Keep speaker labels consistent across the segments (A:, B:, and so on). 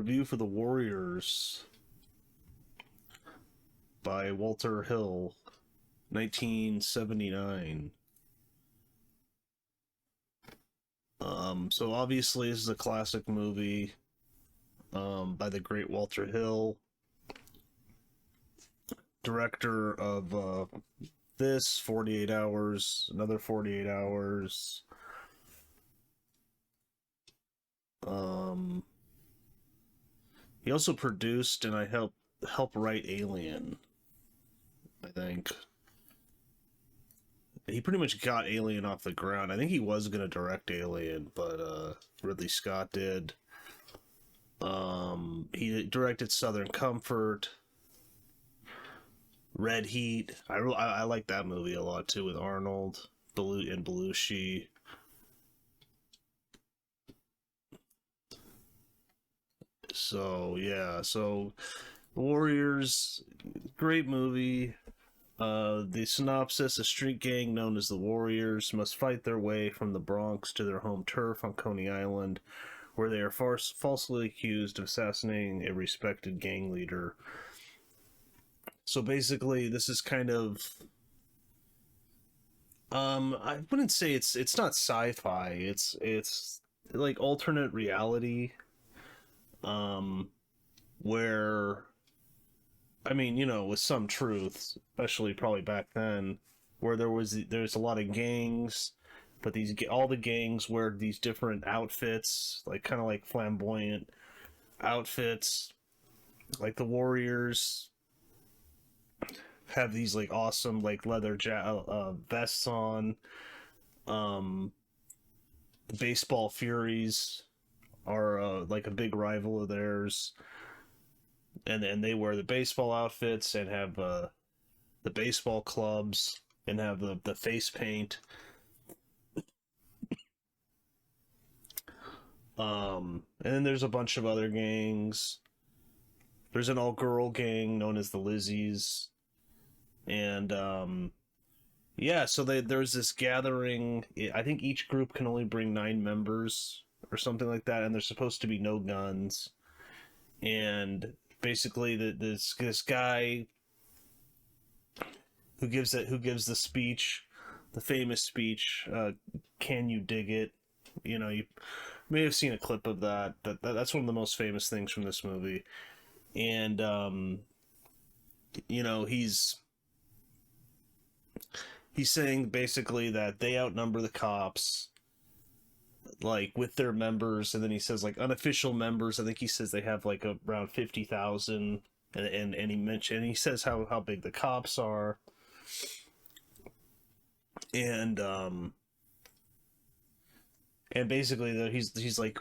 A: review for The Warriors by Walter Hill, 1979. So obviously this is a classic movie by the great Walter Hill, director of this, 48 Hours, another 48 Hours. He also produced and I help write Alien, I think. He pretty much got Alien off the ground. I think he was going to direct Alien, but Ridley Scott did. He directed Southern Comfort, Red Heat. I like that movie a lot too, with Arnold and Belushi. So yeah, so Warriors, great movie. The synopsis: a street gang known as the Warriors must fight their way from the Bronx to their home turf on Coney Island, where they are falsely accused of assassinating a respected gang leader. So basically, this is kind of... I wouldn't say it's not sci-fi. It's like alternate reality, where... I mean, with some truth, especially probably back then, where there's a lot of gangs, but all the gangs wear these different outfits, like kind of like flamboyant outfits. Like the Warriors have these like awesome like leather vests on. The Baseball Furies are like a big rival of theirs. And they wear the baseball outfits and have the baseball clubs and have the face paint. And then there's a bunch of other gangs. There's an all-girl gang known as the Lizzies. And yeah, so there's this gathering. I think each group can only bring 9 members or something like that, and there's supposed to be no guns. And basically, this guy who gives the speech, the famous speech, "Can you dig it?" You may have seen a clip of that. That's one of the most famous things from this movie. And he's saying basically that they outnumber the cops, like with their members, and then he says like unofficial members. I think he says they have like around 50,000, and he says how big the cops are, and basically that he's like,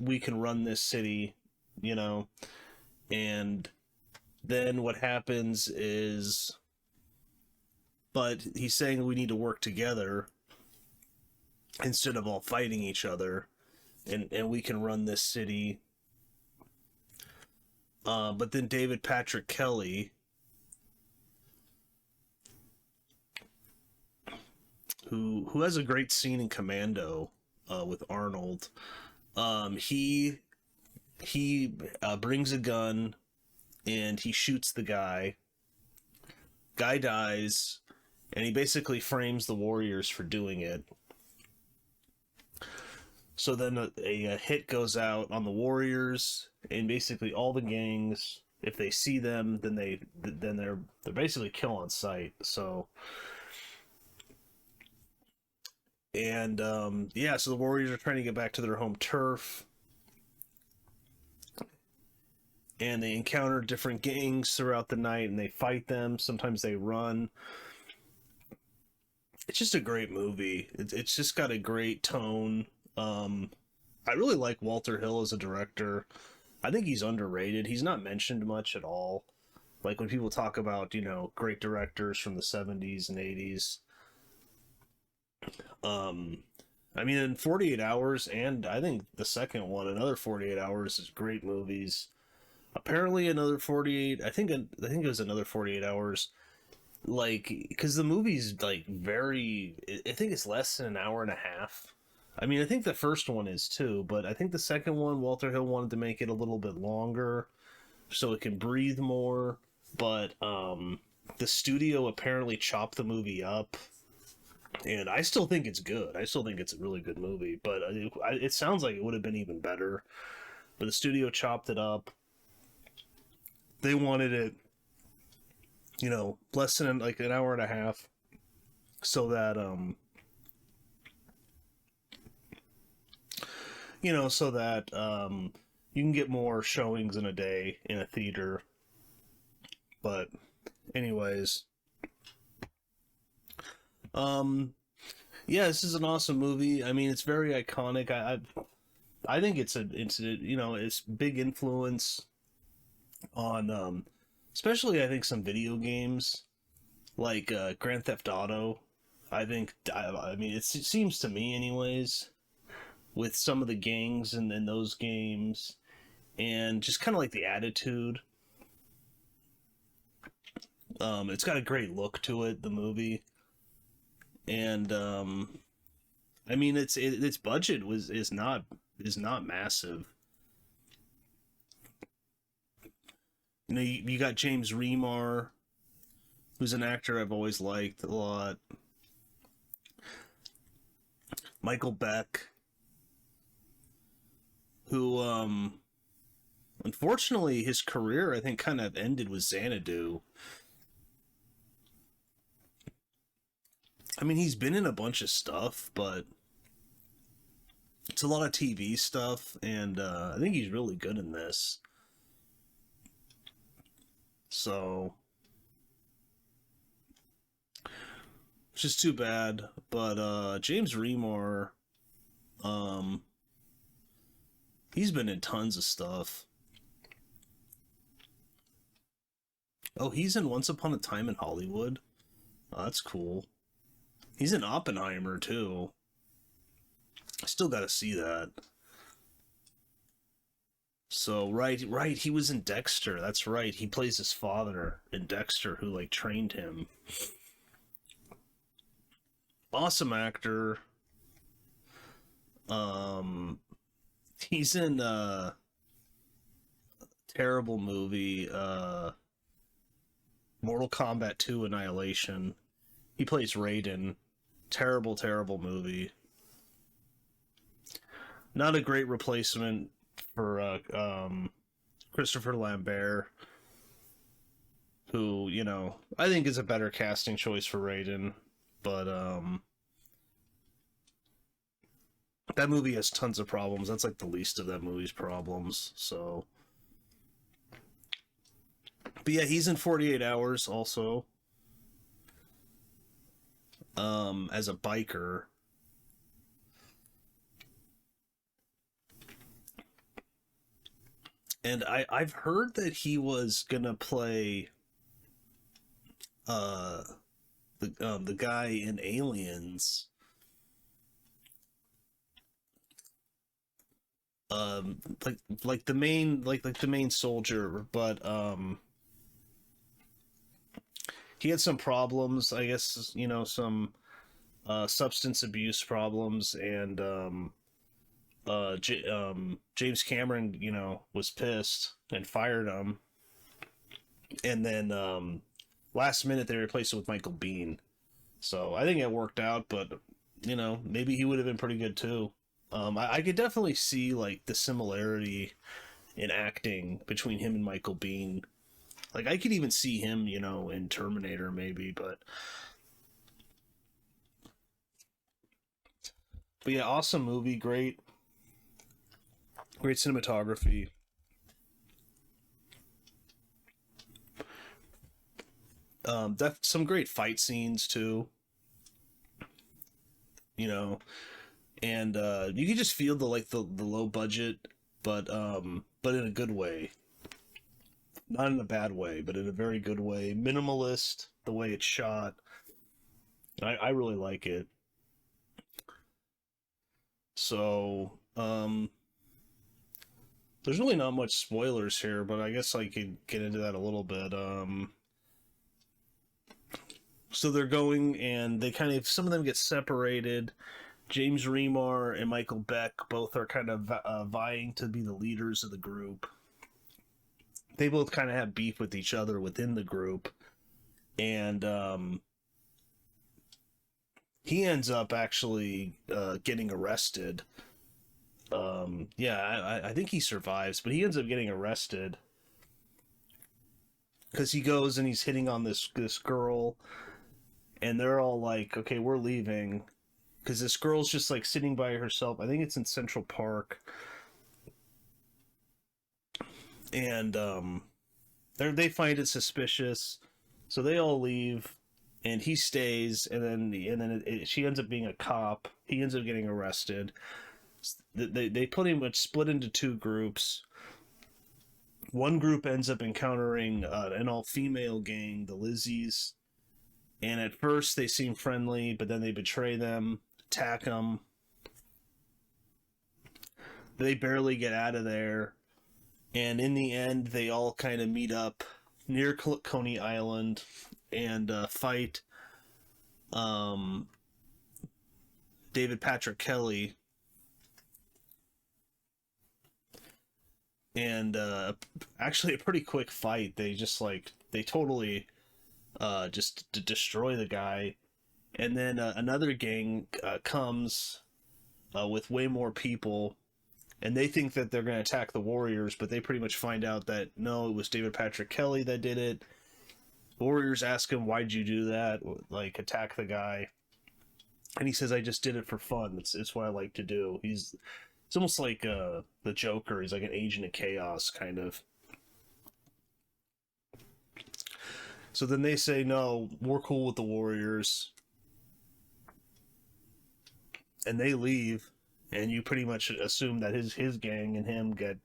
A: we can run this city, and then what happens is, but he's saying we need to work together instead of all fighting each other, and we can run this city. But then David Patrick Kelly, who has a great scene in Commando with Arnold, he brings a gun and he shoots the guy. Guy dies, and he basically frames the Warriors for doing it. So then a hit goes out on the Warriors, and basically all the gangs, if they see them, then they're basically kill on sight. So, and so the Warriors are trying to get back to their home turf, and they encounter different gangs throughout the night, and they fight them. Sometimes they run. It's just a great movie. It's just got a great tone. I really like Walter Hill as a director. I think he's underrated. He's not mentioned much at all. Like when people talk about, great directors from the 70s and 80s. I mean, in 48 Hours, and I think the second one, another 48 Hours, is great movies. Apparently another 48, I think it was another 48 Hours, like, because the movie's like I think it's less than an hour and a half. I mean, I think the first one is too, but I think the second one, Walter Hill wanted to make it a little bit longer so it can breathe more. But the studio apparently chopped the movie up, and I still think it's good. I still think it's a really good movie, but it sounds like it would have been even better. But the studio chopped it up. They wanted it, less than like an hour and a half, so that you can get more showings in a day in a theater. But anyways, yeah, this is an awesome movie. I mean, it's very iconic. I think it's big influence on especially I think some video games like Grand Theft Auto. I mean it seems to me anyways, with some of the gangs in those games, and just kind of like the attitude. It's got a great look to it, the movie, and I mean its budget is not massive. You got James Remar, who's an actor I've always liked a lot. Michael Beck, who unfortunately his career I think kind of ended with Xanadu. I mean, he's been in a bunch of stuff, but it's a lot of TV stuff, and I think he's really good in this. So, which is too bad. But James Remar, um, he's been in tons of stuff. Oh, he's in Once Upon a Time in Hollywood. Oh, that's cool. He's in Oppenheimer too. I still got to see that. So right, he was in Dexter. That's right. He plays his father in Dexter, who like trained him. Awesome actor. Um, he's in terrible movie, Mortal Kombat 2 Annihilation. He plays Raiden. Terrible, terrible movie. Not a great replacement for Christopher Lambert, who, I think is a better casting choice for Raiden, but that movie has tons of problems. That's like the least of that movie's problems. So, but yeah, he's in 48 Hours also, as a biker. And I've heard that he was gonna play uh the guy in Aliens, like the main soldier, but he had some problems, I guess, some substance abuse problems, and James Cameron, was pissed and fired him, and then last minute they replaced it with Michael Biehn. So I think it worked out, but maybe he would have been pretty good too. I could definitely see like the similarity in acting between him and Michael Biehn. Like I could even see him, in Terminator maybe, but yeah, awesome movie, great cinematography. Some great fight scenes too. You know, and you can just feel the low budget, but in a good way, not in a bad way, but in a very good way. Minimalist, the way it's shot. I really like it. So, there's really not much spoilers here, but I guess I could get into that a little bit. So they're going, and they kind of, some of them get separated, James Remar and Michael Beck both are kind of vying to be the leaders of the group. They both kind of have beef with each other within the group, and he ends up actually getting arrested. Yeah, I think he survives, but he ends up getting arrested because he goes and he's hitting on this girl, and they're all like, "Okay, we're leaving," because this girl's just like sitting by herself. I think it's in Central Park, and they find it suspicious, so they all leave, and he stays, and then she ends up being a cop. He ends up getting arrested. They pretty much split into two groups. One group ends up encountering an all-female gang, the Lizzies, and at first they seem friendly, but then they betray them, attack them. They barely get out of there, and in the end, they all kind of meet up near Coney Island and fight David Patrick Kelly. And actually a pretty quick fight. They totally just destroy the guy. And then another gang comes with way more people, and they think that they're going to attack the Warriors, but they pretty much find out that no, it was David Patrick Kelly that did it. The Warriors ask him, "Why'd you do that? Like, attack the guy?" And he says, "I just did it for fun. It's what I like to do." It's almost like the Joker. He's like an agent of chaos, kind of. So then they say, "No, we're cool with the Warriors." And they leave, and you pretty much assume that his gang and him get,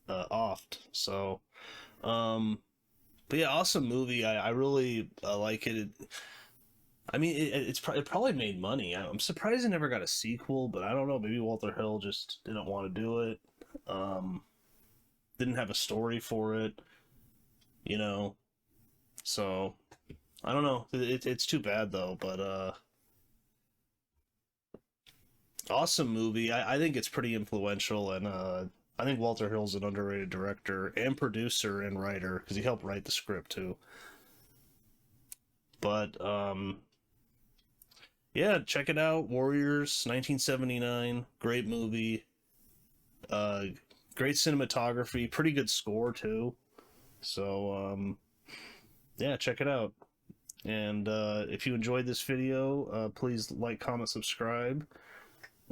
A: offed. So, but yeah, awesome movie. I really like it. I mean, it probably made money. I'm surprised it never got a sequel, but I don't know. Maybe Walter Hill just didn't want to do it. Didn't have a story for it, So, I don't know. It's too bad, though, but awesome movie. I think it's pretty influential, and I think Walter Hill's an underrated director and producer and writer, because he helped write the script, too. But, yeah, check it out. Warriors, 1979. Great movie. Great cinematography. Pretty good score, too. So, yeah, check it out. And if you enjoyed this video, please like, comment, subscribe.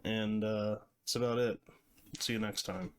A: And that's about it. See you next time.